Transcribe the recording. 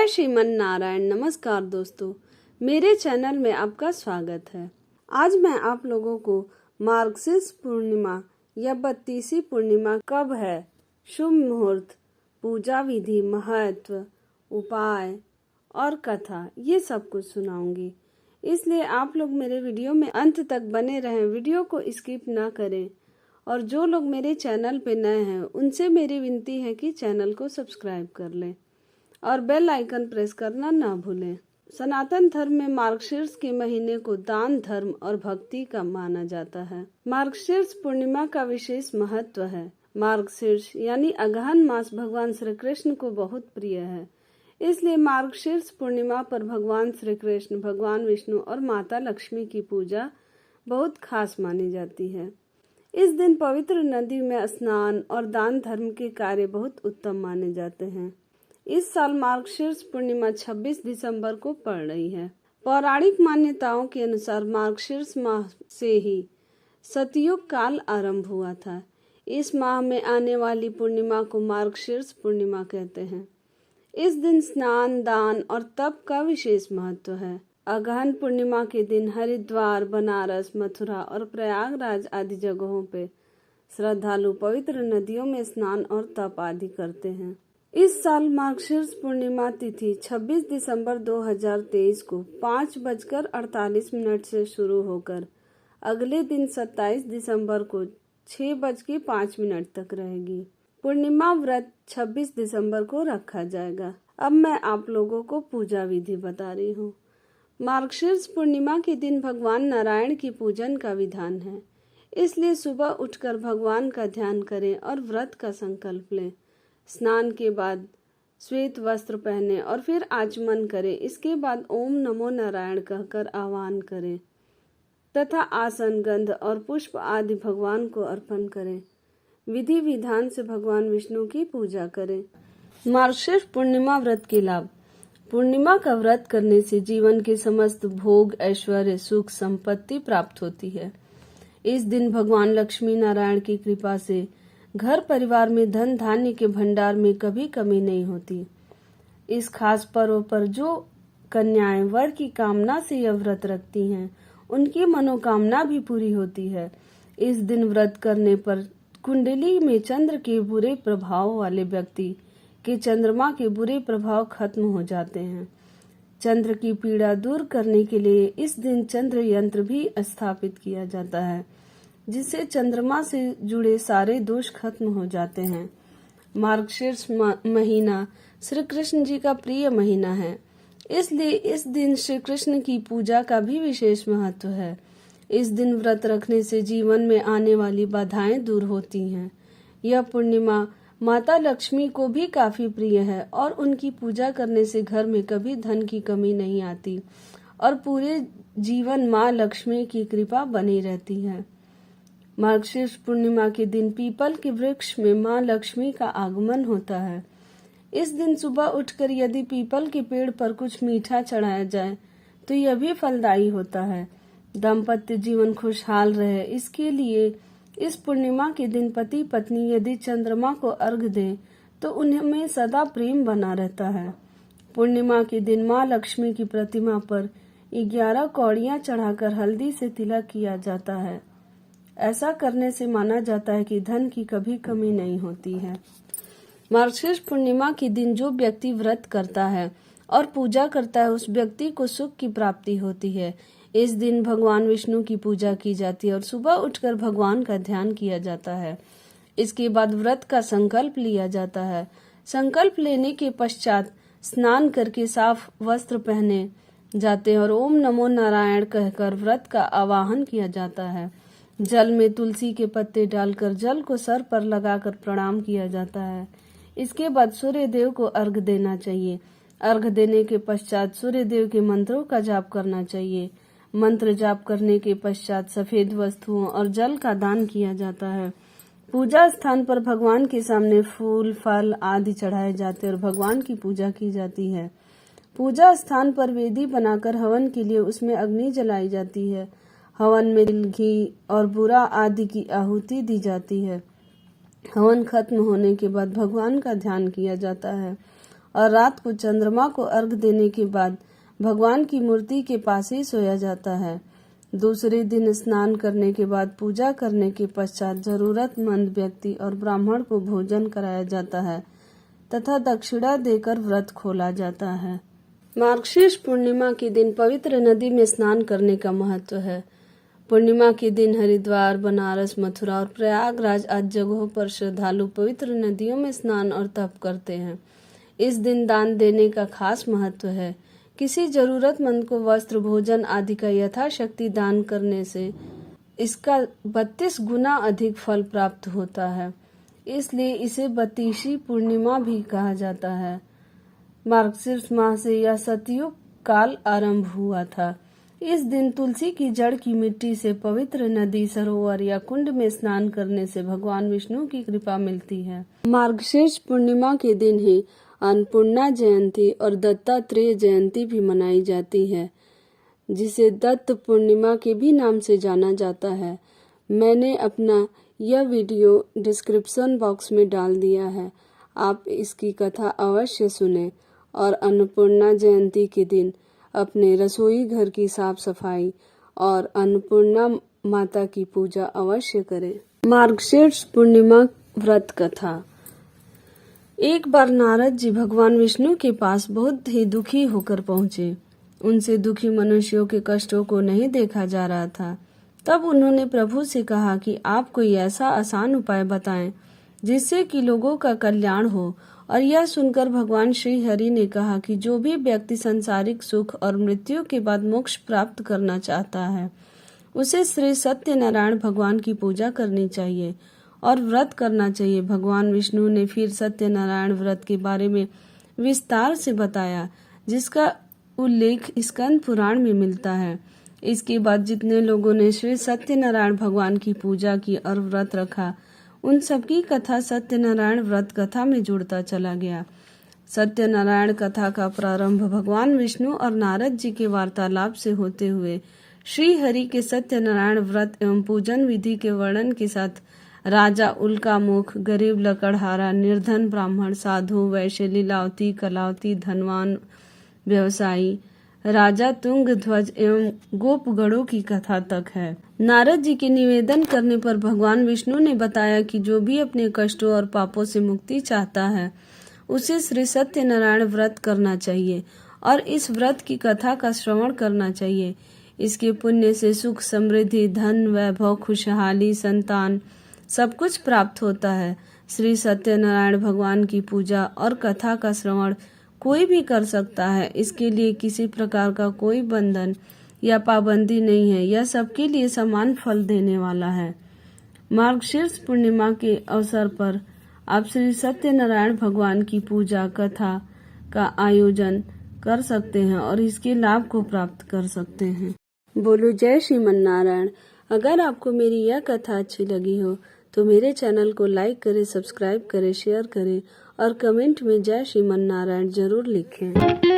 जय श्रीमन नारायण। नमस्कार दोस्तों, मेरे चैनल में आपका स्वागत है। आज मैं आप लोगों को मार्गशीर्ष पूर्णिमा या 32वीं पूर्णिमा कब है, शुभ मुहूर्त, पूजा विधि, महत्व, उपाय और कथा ये सब कुछ सुनाऊंगी। इसलिए आप लोग मेरे वीडियो में अंत तक बने रहें, वीडियो को स्किप ना करें। और जो लोग मेरे चैनल पे नए हैं उनसे मेरी विनती है कि चैनल को सब्सक्राइब कर लें और बेल आइकन प्रेस करना ना भूलें। सनातन धर्म में मार्गशीर्ष के महीने को दान, धर्म और भक्ति का माना जाता है। मार्गशीर्ष पूर्णिमा का विशेष महत्व है। मार्गशीर्ष यानी अगहन मास भगवान श्री कृष्ण को बहुत प्रिय है। इसलिए मार्गशीर्ष पूर्णिमा पर भगवान श्री कृष्ण, भगवान विष्णु और माता लक्ष्मी की पूजा बहुत खास मानी जाती है। इस दिन पवित्र नदी में स्नान और दान धर्म के कार्य बहुत उत्तम माने जाते हैं। इस साल मार्गशीर्ष पूर्णिमा 26 दिसंबर को पड़ रही है। पौराणिक मान्यताओं के अनुसार मार्गशीर्ष माह से ही सतयुग काल आरंभ हुआ था। इस माह में आने वाली पूर्णिमा को मार्गशीर्ष पूर्णिमा कहते हैं। इस दिन स्नान, दान और तप का विशेष महत्व है। अगहन पूर्णिमा के दिन हरिद्वार, बनारस, मथुरा और प्रयागराज आदि जगहों पे श्रद्धालु पवित्र नदियों में स्नान और तप आदि करते हैं। इस साल मार्गशीर्ष पूर्णिमा तिथि 26 दिसंबर 2023 को 5:48 से शुरू होकर अगले दिन 27 दिसंबर को 6:05 तक रहेगी। पूर्णिमा व्रत 26 दिसंबर को रखा जाएगा। अब मैं आप लोगों को पूजा विधि बता रही हूँ। मार्गशीर्ष पूर्णिमा के दिन भगवान नारायण की पूजन का विधान है। इसलिए सुबह उठकर भगवान का ध्यान करें और व्रत का संकल्प लें। स्नान के बाद श्वेत वस्त्र पहने और फिर आचमन करें। इसके बाद ओम नमो नारायण कहकर आह्वान करें तथा आसन, गंध और पुष्प आदि भगवान को अर्पण करें। विधि विधान से भगवान विष्णु की पूजा करें। मार्गशीर्ष पूर्णिमा व्रत के लाभ। पूर्णिमा का व्रत करने से जीवन के समस्त भोग, ऐश्वर्य, सुख, संपत्ति प्राप्त होती है। इस दिन भगवान लक्ष्मी नारायण की कृपा से घर परिवार में धन धान्य के भंडार में कभी कमी नहीं होती। इस खास पर्व पर जो कन्याएं वर की कामना से यह व्रत रखती हैं, उनकी मनोकामना भी पूरी होती है। इस दिन व्रत करने पर कुंडली में चंद्र के बुरे प्रभाव वाले व्यक्ति के चंद्रमा के बुरे प्रभाव खत्म हो जाते हैं। चंद्र की पीड़ा दूर करने के लिए इस दिन चंद्र यंत्र भी स्थापित किया जाता है, जिससे चंद्रमा से जुड़े सारे दोष खत्म हो जाते हैं। मार्गशीर्ष महीना श्री कृष्ण जी का प्रिय महीना है। इसलिए इस दिन श्री कृष्ण की पूजा का भी विशेष महत्व है। इस दिन व्रत रखने से जीवन में आने वाली बाधाएं दूर होती हैं। यह पूर्णिमा माता लक्ष्मी को भी काफी प्रिय है और उनकी पूजा करने से घर में कभी धन की कमी नहीं आती और पूरे जीवन माँ लक्ष्मी की कृपा बनी रहती है। मार्गशीर्ष पूर्णिमा के दिन पीपल के वृक्ष में माँ लक्ष्मी का आगमन होता है। इस दिन सुबह उठकर यदि पीपल के पेड़ पर कुछ मीठा चढ़ाया जाए तो यह भी फलदायी होता है। दाम्पत्य जीवन खुशहाल रहे, इसके लिए इस पूर्णिमा के दिन पति पत्नी यदि चंद्रमा को अर्घ दें तो उनमें सदा प्रेम बना रहता है। पूर्णिमा के दिन माँ लक्ष्मी की प्रतिमा पर 11 कौड़ियाँ चढ़ाकर हल्दी से तिलक किया जाता है। ऐसा करने से माना जाता है कि धन की कभी कमी नहीं होती है। मार्गशीर्ष पूर्णिमा के दिन जो व्यक्ति व्रत करता है और पूजा करता है, उस व्यक्ति को सुख की प्राप्ति होती है। इस दिन भगवान विष्णु की पूजा की जाती है और सुबह उठकर भगवान का ध्यान किया जाता है। इसके बाद व्रत का संकल्प लिया जाता है। संकल्प लेने के पश्चात स्नान करके साफ वस्त्र पहने जाते हैं और ओम नमो नारायण कहकर व्रत का आवाहन किया जाता है। जल में तुलसी के पत्ते डालकर जल को सर पर लगाकर प्रणाम किया जाता है। इसके बाद सूर्य देव को अर्घ देना चाहिए। अर्घ देने के पश्चात सूर्य देव के मंत्रों का जाप करना चाहिए। मंत्र जाप करने के पश्चात सफेद वस्तुओं और जल का दान किया जाता है। पूजा स्थान पर भगवान के सामने फूल, फल आदि चढ़ाए जाते हैं और भगवान की पूजा की जाती है। पूजा स्थान पर वेदी बनाकर हवन के लिए उसमें अग्नि जलाई जाती है। हवन में तिल, घी और बूरा आदि की आहुति दी जाती है। हवन खत्म होने के बाद भगवान का ध्यान किया जाता है और रात को चंद्रमा को अर्घ देने के बाद भगवान की मूर्ति के पास ही सोया जाता है। दूसरे दिन स्नान करने के बाद पूजा करने के पश्चात जरूरतमंद व्यक्ति और ब्राह्मण को भोजन कराया जाता है तथा दक्षिणा देकर व्रत खोला जाता है। मार्गशीर्ष पूर्णिमा के दिन पवित्र नदी में स्नान करने का महत्व है। पूर्णिमा के दिन हरिद्वार, बनारस, मथुरा और प्रयागराज आदि जगहों पर श्रद्धालु पवित्र नदियों में स्नान और तप करते हैं। इस दिन दान देने का खास महत्व है। किसी जरूरतमंद को वस्त्र, भोजन आदि का यथाशक्ति दान करने से इसका 32 गुना अधिक फल प्राप्त होता है। इसलिए इसे 32वीं पूर्णिमा भी कहा जाता है। मार्गशीर्ष माह से यह सतयुग काल आरंभ हुआ था। इस दिन तुलसी की जड़ की मिट्टी से पवित्र नदी, सरोवर या कुंड में स्नान करने से भगवान विष्णु की कृपा मिलती है। मार्गशीर्ष पूर्णिमा के दिन ही अन्नपूर्णा जयंती और दत्तात्रेय जयंती भी मनाई जाती है, जिसे दत्त पूर्णिमा के भी नाम से जाना जाता है। मैंने अपना यह वीडियो डिस्क्रिप्शन बॉक्स में डाल दिया है, आप इसकी कथा अवश्य सुनें और अन्नपूर्णा जयंती के दिन अपने रसोई घर की साफ सफाई और अन्नपूर्णा माता की पूजा अवश्य करें। मार्गशीर्ष पूर्णिमा व्रत कथा। एक बार नारद जी भगवान विष्णु के पास बहुत ही दुखी होकर पहुंचे। उनसे दुखी मनुष्यों के कष्टों को नहीं देखा जा रहा था। तब उन्होंने प्रभु से कहा कि आप कोई ऐसा आसान उपाय बताएं जिससे कि लोगों का कल्याण हो। और यह सुनकर भगवान श्री हरि ने कहा कि जो भी व्यक्ति सांसारिक सुख और मृत्यु के बाद मोक्ष प्राप्त करना चाहता है, उसे श्री सत्यनारायण भगवान की पूजा करनी चाहिए और व्रत करना चाहिए। भगवान विष्णु ने फिर सत्यनारायण व्रत के बारे में विस्तार से बताया, जिसका उल्लेख स्कंद पुराण में मिलता है। इसके बाद जितने लोगों ने श्री सत्यनारायण भगवान की पूजा की और व्रत रखा, उन सबकी कथा सत्यनारायण व्रत कथा में जुड़ता चला गया। सत्यनारायण कथा का प्रारंभ भगवान विष्णु और नारद जी के वार्तालाप से होते हुए श्री हरि के सत्यनारायण व्रत एवं पूजन विधि के वर्णन के साथ राजा उल्कामुख, गरीब लकड़हारा, निर्धन ब्राह्मण, साधु, वैश्य, लीलावती, कलावती, धनवान व्यवसायी, राजा तुंग ध्वज एवं गोपगढ़ों की कथा तक है। नारद जी के निवेदन करने पर भगवान विष्णु ने बताया कि जो भी अपने कष्टों और पापों से मुक्ति चाहता है, उसे श्री सत्यनारायण व्रत करना चाहिए और इस व्रत की कथा का श्रवण करना चाहिए। इसके पुण्य से सुख, समृद्धि, धन, वैभव, खुशहाली, संतान सब कुछ प्राप्त होता है। श्री सत्यनारायण भगवान की पूजा और कथा का श्रवण कोई भी कर सकता है। इसके लिए किसी प्रकार का कोई बंधन या पाबंदी नहीं है। यह सबके लिए समान फल देने वाला है। मार्गशीर्ष पूर्णिमा के अवसर पर आप श्री सत्यनारायण भगवान की पूजा कथा का आयोजन कर सकते हैं और इसके लाभ को प्राप्त कर सकते हैं। बोलो जय श्रीमन्नारायण। अगर आपको मेरी यह कथा अच्छी लगी हो तो मेरे चैनल को लाइक करें, सब्सक्राइब करें, शेयर करें और कमेंट में जय श्रीमन्नारायण जरूर लिखें।